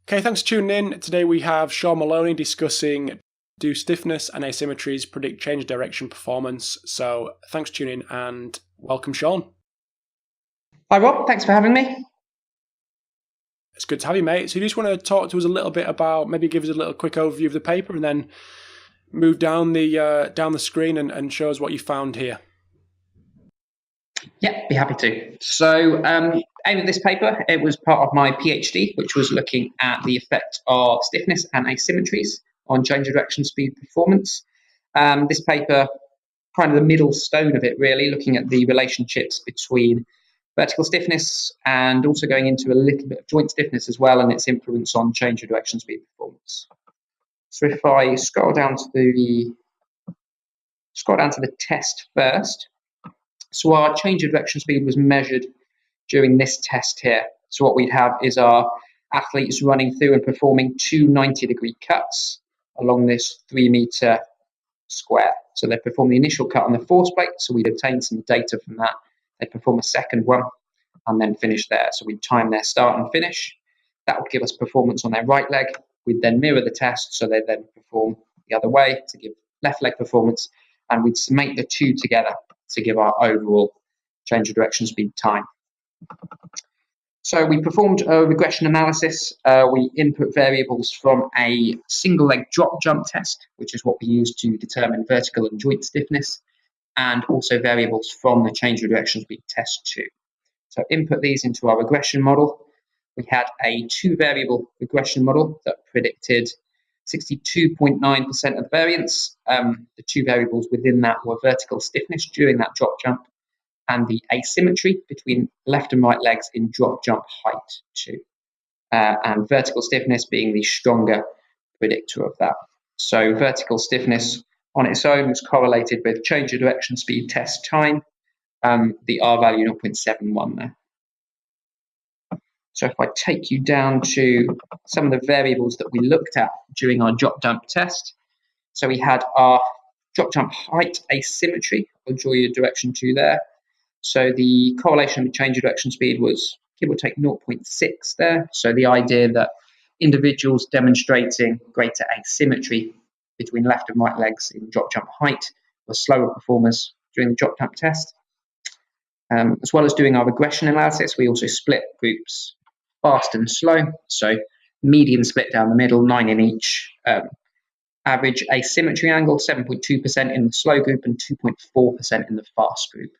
Okay, thanks for tuning in. Today we have Sean Maloney discussing do stiffness and asymmetries predict change direction performance. So thanks for tuning in and welcome, Sean. Hi Rob, thanks for having me. It's good to have you, mate. So you just want to talk to us a little bit about, maybe give us a little quick overview of the paper and then move down the screen and show us what you found here. Yeah, be happy to. So aim at this paper, it was part of my PhD, which was looking at the effect of stiffness and asymmetries on change of direction, speed, performance. This paper, kind of the middle stone of it really, looking at the relationships between vertical stiffness and also going into a little bit of joint stiffness as well and its influence on change of direction, speed, performance. So if I scroll down to the test first. So our change of direction speed was measured during this test here. So what we'd have is our athletes running through and performing two 90-degree cuts along this 3-meter square. So they perform the initial cut on the force plate, so we'd obtain some data from that. They'd perform a second one and then finish there. So we'd time their start and finish. That would give us performance on their right leg. We'd then mirror the test, so they'd then perform the other way to give left leg performance, and we'd summate the two together to give our overall change of direction speed time. So we performed a regression analysis. We input variables from a single leg drop jump test, which is what we use to determine vertical and joint stiffness, and also variables from the change of direction speed test too. So input these into our regression model. We had a 2-variable regression model that predicted 62.9% of variance. The 2 variables within that were vertical stiffness during that drop jump and the asymmetry between left and right legs in drop jump height too. And vertical stiffness being the stronger predictor of that. So vertical stiffness on its own was correlated with change of direction speed test time, the R value 0.71 there. So if I take you down to some of the variables that we looked at during our drop jump test. So we had our drop jump height asymmetry. I'll draw your direction to there. So the correlation with change of direction speed was give or take 0.6 there. So the idea that individuals demonstrating greater asymmetry between left and right legs in drop jump height were slower performers during the drop jump test. As well as doing our regression analysis, we also split groups fast and slow. So median split down the middle, 9 in each. Average asymmetry angle, 7.2% in the slow group and 2.4% in the fast group.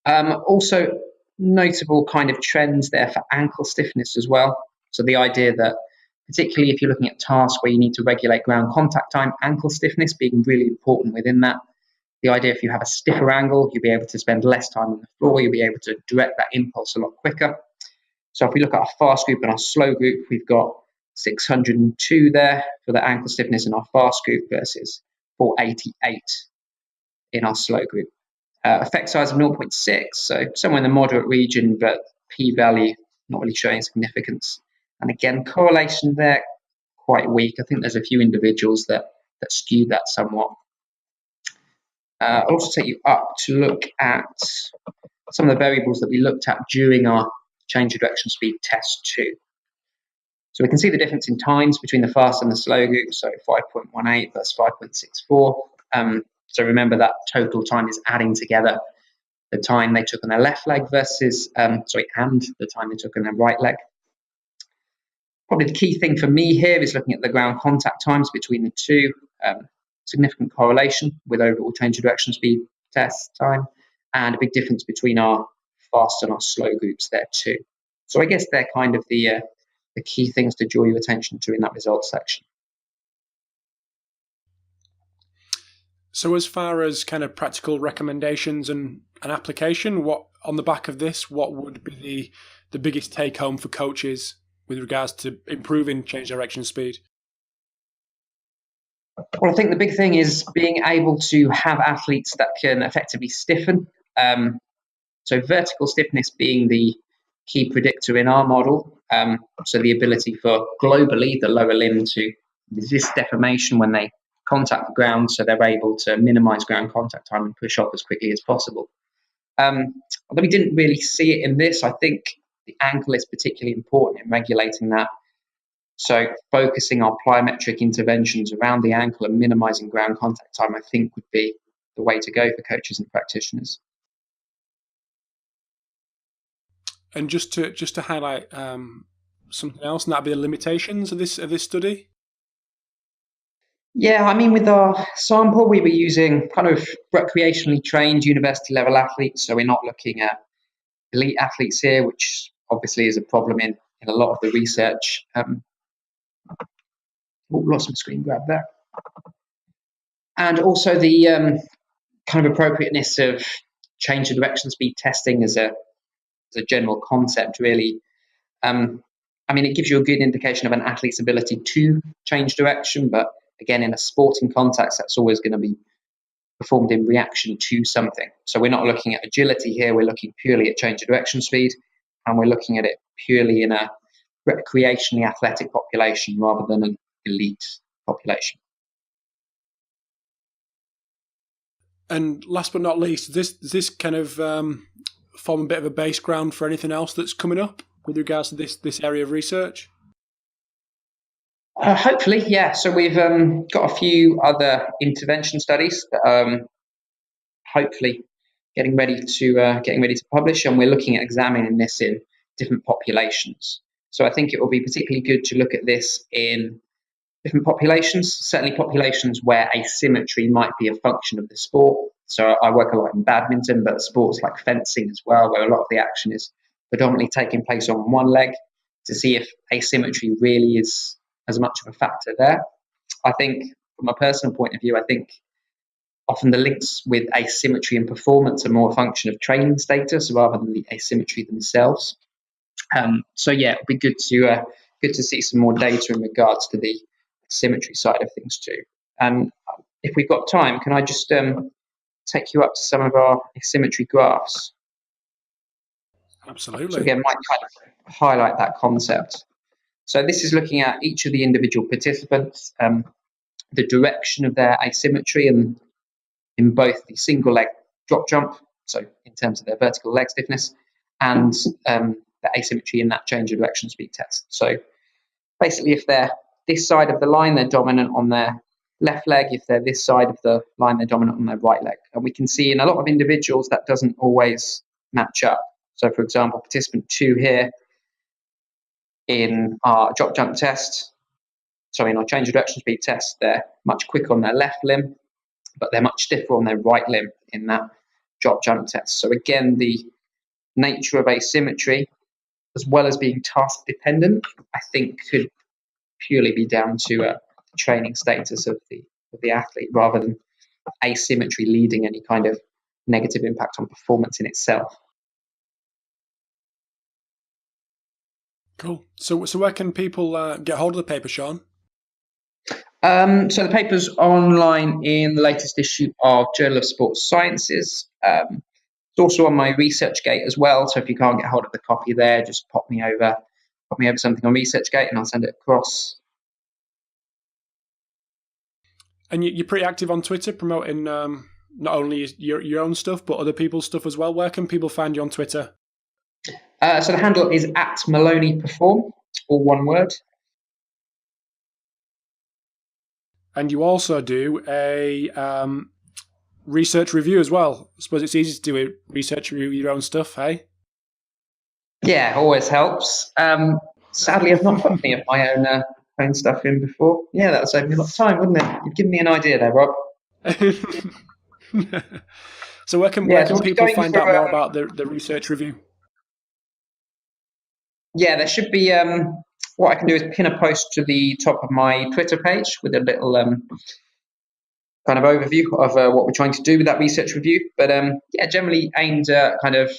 Also notable kind of trends there for ankle stiffness as well. So the idea that particularly if you're looking at tasks where you need to regulate ground contact time, ankle stiffness being really important within that. The idea if you have a stiffer angle, you'll be able to spend less time on the floor, you'll be able to direct that impulse a lot quicker. So if we look at our fast group and our slow group, we've got 602 there for the ankle stiffness in our fast group versus 488 in our slow group. Effect size of 0.6, so somewhere in the moderate region, but p-value not really showing significance. And again, correlation there quite weak. I think there's a few individuals that skew that somewhat. I'll also take you up to look at some of the variables that we looked at during our change of direction speed test too. So we can see the difference in times between the fast and the slow group, so 5.18 versus 5.64. So remember that total time is adding together the time they took on their left leg versus, and the time they took on their right leg. Probably the key thing for me here is looking at the ground contact times between the two. Significant correlation with overall change of direction speed test time, and a big difference between our fast and our slow groups there too. So I guess they're kind of the key things to draw your attention to in that results section. So as far as kind of practical recommendations and an application, what on the back of this, what would be the biggest take home for coaches with regards to improving change direction speed? Well, I think the big thing is being able to have athletes that can effectively stiffen. So vertical stiffness being the key predictor in our model. So the ability for globally the lower limb to resist deformation when they contact the ground, so they're able to minimize ground contact time and push off as quickly as possible. Although we didn't really see it in this, I think the ankle is particularly important in regulating that. So focusing our plyometric interventions around the ankle and minimizing ground contact time, I think, would be the way to go for coaches and practitioners. And just to highlight something else, and that'd be the limitations of this study. Yeah, I mean, with our sample, we were using kind of recreationally trained university level athletes. So we're not looking at elite athletes here, which obviously is a problem in a lot of the research. Lost my screen grab there. And also the kind of appropriateness of change of direction speed testing as a general concept, really. I mean, it gives you a good indication of an athlete's ability to change direction, but again, in a sporting context, that's always going to be performed in reaction to something. So we're not looking at agility here, we're looking purely at change of direction speed, and we're looking at it purely in a recreationally athletic population rather than an elite population. And last but not least, does this kind of form a bit of a base ground for anything else that's coming up with regards to this area of research? Hopefully, yeah. So we've got a few other intervention studies that hopefully getting ready to publish, and we're looking at examining this in different populations. So I think it will be particularly good to look at this in different populations, certainly populations where asymmetry might be a function of the sport. So I work a lot in badminton, but sports like fencing as well, where a lot of the action is predominantly taking place on one leg, to see if asymmetry really is as much of a factor there. I think from a personal point of view, I think often the links with asymmetry and performance are more a function of training status rather than the asymmetry themselves. So yeah, it'd be good to see some more data in regards to the symmetry side of things too. And if we've got time, can I just take you up to some of our asymmetry graphs? Absolutely. So again, might kind of highlight that concept. So this is looking at each of the individual participants, the direction of their asymmetry, and in both the single leg drop jump, so in terms of their vertical leg stiffness, and the asymmetry in that change of direction speed test. So basically, if they're this side of the line, they're dominant on their left leg. If they're this side of the line, they're dominant on their right leg. And we can see in a lot of individuals that doesn't always match up. So for example, participant 2 here in our drop jump test, so in our change of direction speed test, they're much quicker on their left limb, but they're much stiffer on their right limb in that drop jump test. So again, the nature of asymmetry, as well as being task dependent, I think could purely be down to training status of the athlete rather than asymmetry leading any kind of negative impact on performance in itself. Cool. So where can people get hold of the paper, Sean? So the paper's online in the latest issue of Journal of Sports Sciences. It's also on my ResearchGate as well. So if you can't get hold of the copy there, just pop me over something on ResearchGate and I'll send it across. And you're pretty active on Twitter promoting not only your own stuff, but other people's stuff as well. Where can people find you on Twitter? So the handle is @MaloneyPerform, all one word. And you also do a research review as well. I suppose it's easy to do a research review of your own stuff, hey? Yeah, always helps. Sadly, I've not put any of my own stuff in before. Yeah, that would save me a lot of time, wouldn't it? You've given me an idea there, Rob. So where can people find out more about the research review? Yeah, there should be, what I can do is pin a post to the top of my Twitter page with a little kind of overview of what we're trying to do with that research review. But yeah, generally aimed at kind of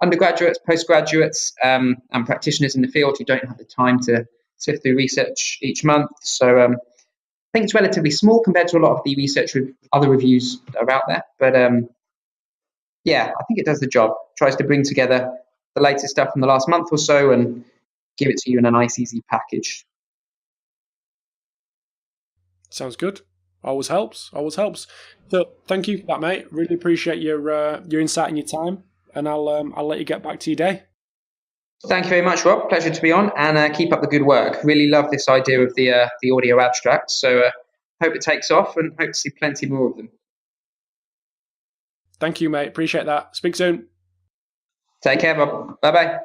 undergraduates, postgraduates, and practitioners in the field who don't have the time to sift through research each month. So I think it's relatively small compared to a lot of the research other reviews that are out there. But yeah, I think it does the job. Tries to bring together the latest stuff from the last month or so and give it to you in a nice, easy package. Sounds good. Always helps. So thank you for that, mate. Really appreciate your insight and your time. And I'll let you get back to your day. Thank you very much, Rob. Pleasure to be on, and keep up the good work. Really love this idea of the audio abstracts. So hope it takes off, and hope to see plenty more of them. Thank you, mate. Appreciate that. Speak soon. Take care, Rob. Bye bye.